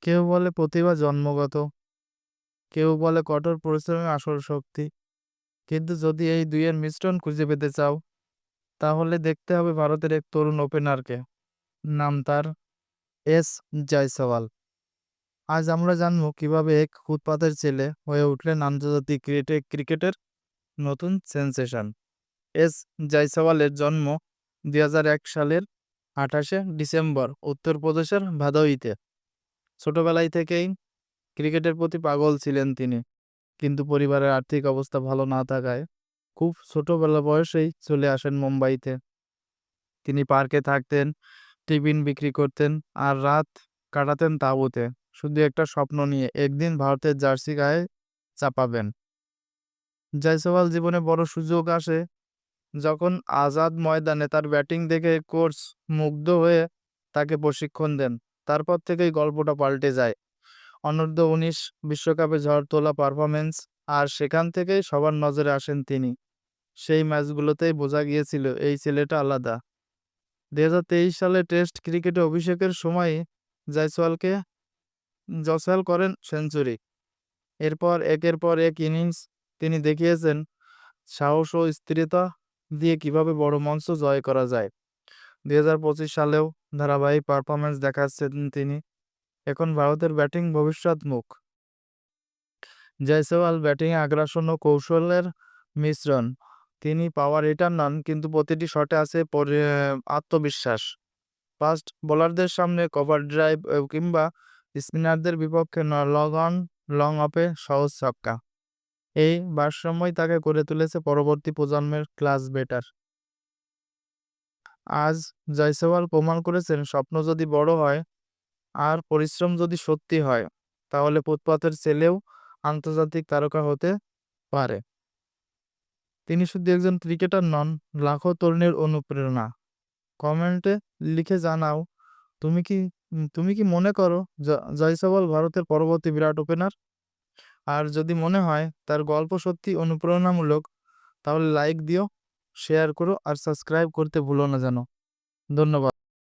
কেউ বলে প্রতিভা জন্মগত, কেউ বলে কঠোর পরিশ্রমই আসল শক্তি। কিন্তু যদি এই দুইয়ের মিশ্রণ খুঁজে পেতে চাও, তাহলে দেখতে হবে ভারতের এক তরুণ ওপেনারকে। নাম তার এস জয়সওয়াল। আজ আমরা জানবো কিভাবে এক ফুটপাতের ছেলে হয়ে উঠলেন আন্তর্জাতিক ক্রিকেটের নতুন সেন্সেশন। এস জয়সওয়ালের জন্ম ২০০১ সালের ২৮শে ডিসেম্বর উত্তরপ্রদেশের ভাদোইতে। ছোটবেলায় থেকেই ক্রিকেটের প্রতি পাগল ছিলেন তিনি, কিন্তু পরিবারের আর্থিক অবস্থা ভালো না থাকায় খুব ছোটবেলা বয়সেই চলে আসেন মুম্বাইতে। তিনি পার্কে থাকতেন, টিফিন বিক্রি করতেন আর রাত কাটাতেন তাঁবুতে, শুধু একটা স্বপ্ন নিয়ে একদিন ভারতের জার্সি গায়ে চাপাবেন। জয়সওয়াল জীবনে বড় সুযোগ আসে যখন আজাদ ময়দানে তার ব্যাটিং দেখে কোচ মুগ্ধ হয়ে তাকে প্রশিক্ষণ দেন। তারপর থেকেই গল্পটা পাল্টে যায়। অনূর্ধ্ব-১৯ বিশ্বকাপে ঝড় তোলা পারফরম্যান্স, আর সেখান থেকেই সবার নজরে আসেন তিনি। সেই ম্যাচগুলোতেই বোঝা গিয়েছিল এই ছেলেটা আলাদা। ২০২৩ সালে টেস্ট ক্রিকেটে অভিষেকের সময়ই জয়সওয়ালকে জসওয়াল করেন সেঞ্চুরি। এরপর একের পর এক ইনিংস তিনি দেখিয়েছেন সাহস ও স্থিরতা দিয়ে কিভাবে বড় মঞ্চ জয় করা যায়। ২০২৫ সালেও ধারাবাহিক পারফরম্যান্স দেখাচ্ছেন তিনি। এখন ভারতের ব্যাটিং ভবিষ্যৎ মুখ। জয়সওয়াল ব্যাটিংয়ে আগ্রাসন ও কৌশলের মিশ্রণ। তিনি পাওয়ার হিটার নন, কিন্তু প্রতিটি শটে আছে আত্মবিশ্বাস। ফাস্ট বোলারদের সামনে কভার ড্রাইভ কিংবা স্পিনারদের বিপক্ষে লং অন লং অফে সহজ ছক্কা। এই ভারসাম্যই তাকে করে তুলেছে পরবর্তী প্রজন্মের ক্লাস বেটার। আজ জয়সওয়াল প্রমাণ করেছেন স্বপ্ন যদি বড় হয় আর পরিশ্রম যদি সত্যি হয়, তাহলে ফুটপাতের ছেলেও আন্তর্জাতিক তারকা হতে পারে। তিনি শুধু একজন ক্রিকেটার নন, লাখো তরুণের অনুপ্রেরণা। কমেন্টে লিখে জানাও, তুমি কি মনে করো জয়সওয়াল ভারতের পরবর্তী বিরাট ওপেনার? আর যদি মনে হয় তার গল্প সত্যি অনুপ্রেরণামূলক, তাহলে লাইক দিও, শেয়ার করো আর সাবস্ক্রাইব করতে ভুলো না যেন। ধন্যবাদ।